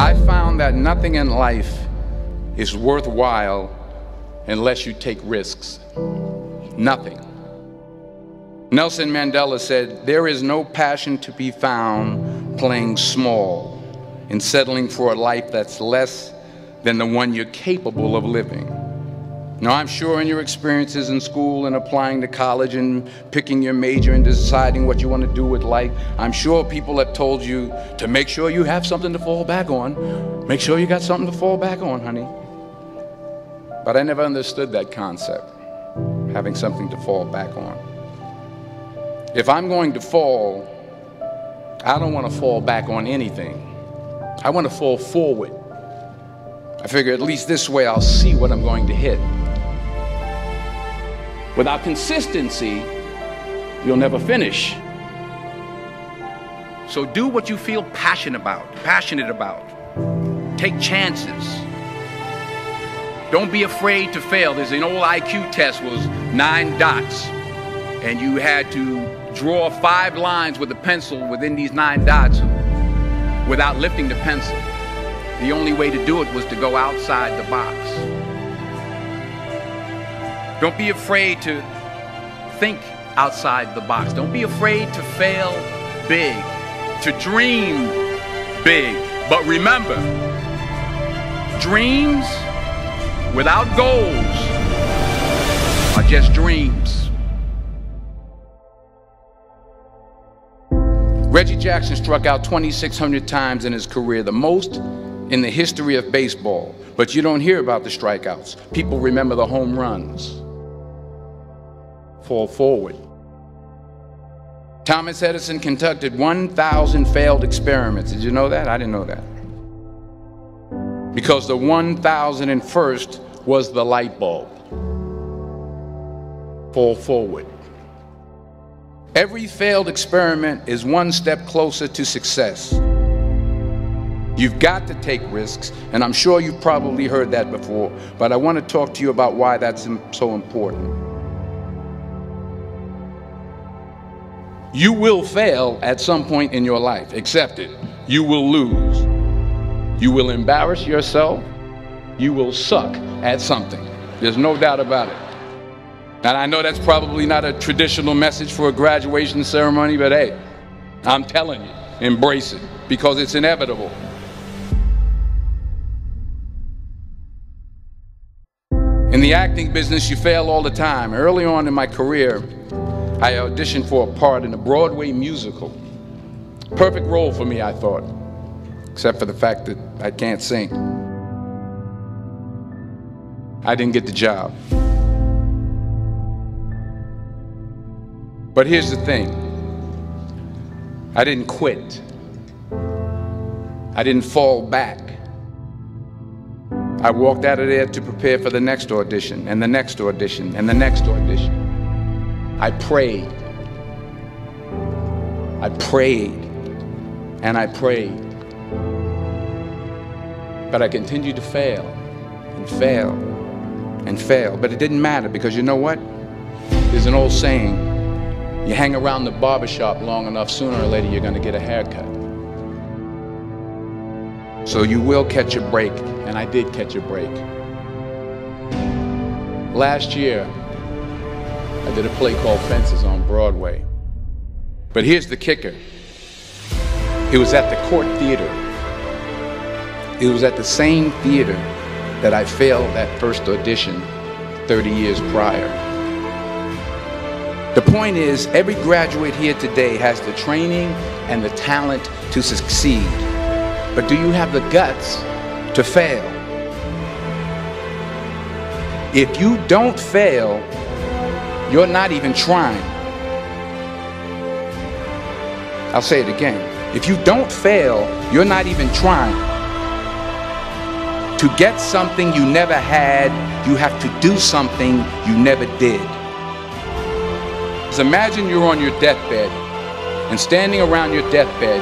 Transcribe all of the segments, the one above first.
I found that nothing in life is worthwhile unless you take risks. Nothing. Nelson Mandela said, "There is no passion to be found playing small and settling for a life that's less than the one you're capable of living." Now, I'm sure in your experiences in school and applying to college and picking your major and deciding what you want to do with life, I'm sure people have told you to make sure you have something to fall back on. Make sure you got something to fall back on, honey. But I never understood that concept, having something to fall back on. If I'm going to fall, I don't want to fall back on anything. I want to fall forward. I figure at least this way I'll see what I'm going to hit. Without consistency, you'll never finish. So do what you feel passionate about. Take chances. Don't be afraid to fail. There's an old IQ test, was 9 dots, and you had to draw 5 lines with a pencil within these 9 dots without lifting the pencil. The only way to do it was to go outside the box. Don't be afraid to think outside the box. Don't be afraid to fail big, to dream big. But remember, dreams without goals are just dreams. Reggie Jackson struck out 2,600 times in his career, the most in the history of baseball. But you don't hear about the strikeouts. People remember the home runs. Fall forward. Thomas Edison conducted 1,000 failed experiments. Did you know that? I didn't know that. Because the 1,001st was the light bulb. Fall forward. Every failed experiment is one step closer to success. You've got to take risks, and I'm sure you've probably heard that before, but I want to talk to you about why that's so important. You will fail at some point in your life. Accept it. You will lose. You will embarrass yourself. You will suck at something. There's no doubt about it. And I know that's probably not a traditional message for a graduation ceremony, but hey, I'm telling you, embrace it, because it's inevitable. In the acting business, you fail all the time. Early on in my career, I auditioned for a part in a Broadway musical. Perfect role for me, I thought, except for the fact that I can't sing. I didn't get the job. But here's the thing. I didn't quit. I didn't fall back. I walked out of there to prepare for the next audition, and the next audition, and the next audition. I prayed. I prayed. And I prayed. But I continued to fail, and fail, and fail. But it didn't matter, because you know what? There's an old saying, you hang around the barbershop long enough, sooner or later you're going to get a haircut. So you will catch a break, and I did catch a break. Last year, I did a play called Fences on Broadway. But here's the kicker. It was at the Court Theater. It was at the same theater that I failed that first audition 30 years prior. The point is, every graduate here today has the training and the talent to succeed. But do you have the guts to fail? If you don't fail, you're not even trying. I'll say it again. If you don't fail, you're not even trying. To get something you never had, you have to do something you never did. So imagine you're on your deathbed, and standing around your deathbed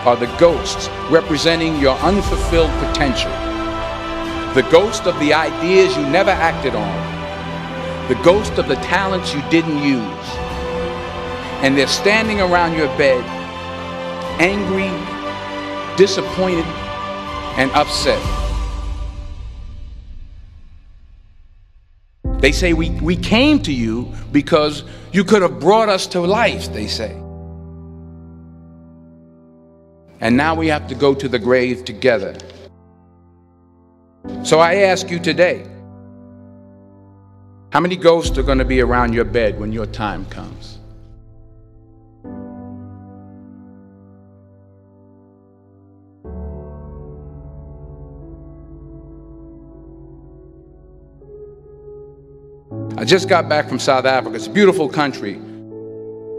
are the ghosts representing your unfulfilled potential. The ghost of the ideas you never acted on. The ghost of the talents you didn't use. And they're standing around your bed, angry, disappointed, and upset. They say we came to you because you could have brought us to life, they say. And now we have to go to the grave together. So I ask you today, how many ghosts are going to be around your bed when your time comes? I just got back from South Africa. It's a beautiful country,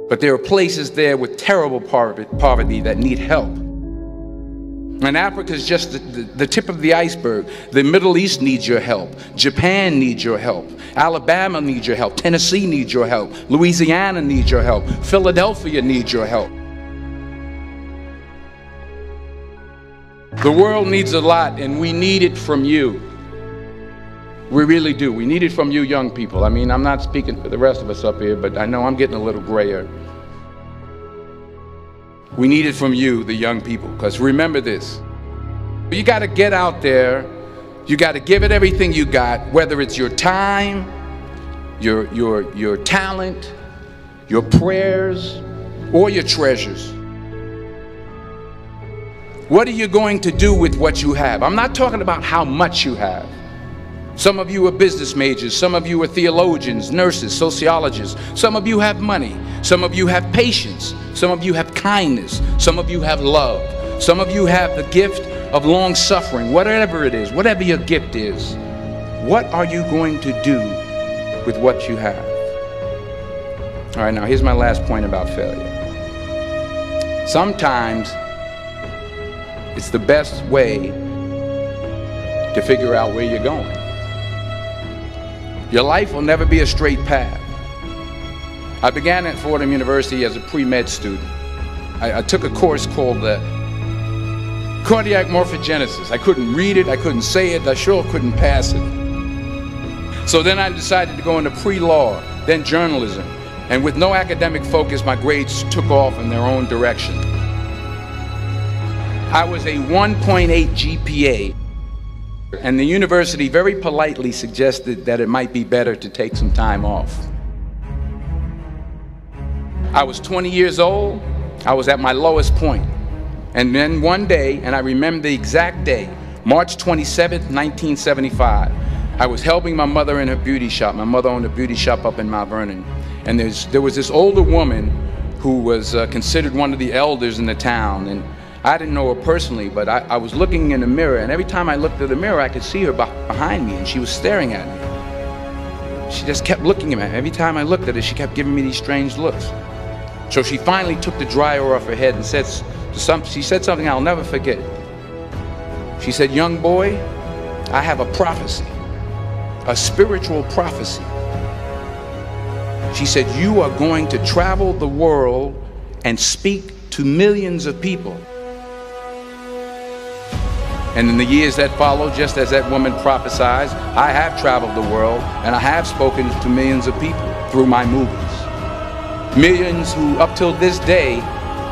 but there are places there with terrible poverty that need help. And Africa is just the tip of the iceberg. The Middle East needs your help. Japan needs your help. Alabama needs your help. Tennessee needs your help. Louisiana needs your help. Philadelphia needs your help. The world needs a lot, and we need it from you. We really do. We need it from you young people. I mean, I'm not speaking for the rest of us up here, but I know I'm getting a little grayer. We need it from you, the young people, because remember this. You got to get out there. You got to give it everything you got, whether it's your time, your talent, your prayers, or your treasures. What are you going to do with what you have? I'm not talking about how much you have. Some of you are business majors, some of you are theologians, nurses, sociologists. Some of you have money, some of you have patience, some of you have kindness, some of you have love, some of you have the gift of long suffering. Whatever it is, whatever your gift is, what are you going to do with what you have? All right, now here's my last point about failure. Sometimes it's the best way to figure out where you're going. Your life will never be a straight path. I began at Fordham University as a pre-med student. I took a course called cardiac morphogenesis. I couldn't read it, I couldn't say it, I sure couldn't pass it. So then I decided to go into pre-law, then journalism. And with no academic focus, my grades took off in their own direction. I was a 1.8 GPA. And the university very politely suggested that it might be better to take some time off. I was 20 years old. I was at my lowest point. And then one day, and I remember the exact day, March 27th, 1975, I was helping my mother in her beauty shop. My mother owned a beauty shop up in Mount Vernon. And there was this older woman who was considered one of the elders in the town. And I didn't know her personally, but I was looking in the mirror, and every time I looked at the mirror, I could see her behind me, and she was staring at me. She just kept looking at me. Every time I looked at her, she kept giving me these strange looks. So she finally took the dryer off her head and she said something I'll never forget. She said, "Young boy, I have a prophecy, a spiritual prophecy." She said, "You are going to travel the world and speak to millions of people." And in the years that followed, just as that woman prophesied, I have traveled the world and I have spoken to millions of people through my movies. Millions who up till this day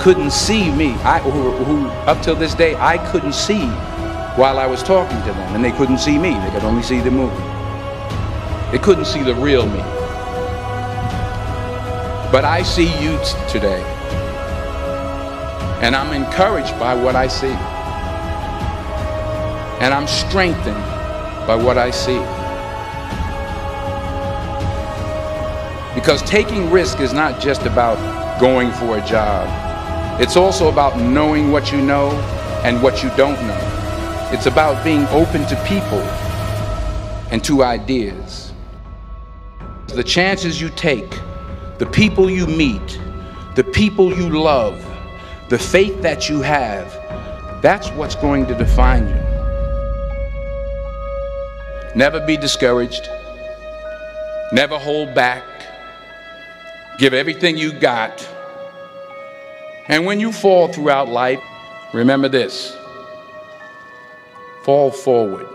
couldn't see me, who up till this day I couldn't see while I was talking to them, and they couldn't see me, they could only see the movie. They couldn't see the real me. But I see you today, and I'm encouraged by what I see. And I'm strengthened by what I see. Because taking risk is not just about going for a job. It's also about knowing what you know and what you don't know. It's about being open to people and to ideas. The chances you take, the people you meet, the people you love, the faith that you have, that's what's going to define you. Never be discouraged. Never hold back. Give everything you got. And when you fall throughout life, remember this: fall forward.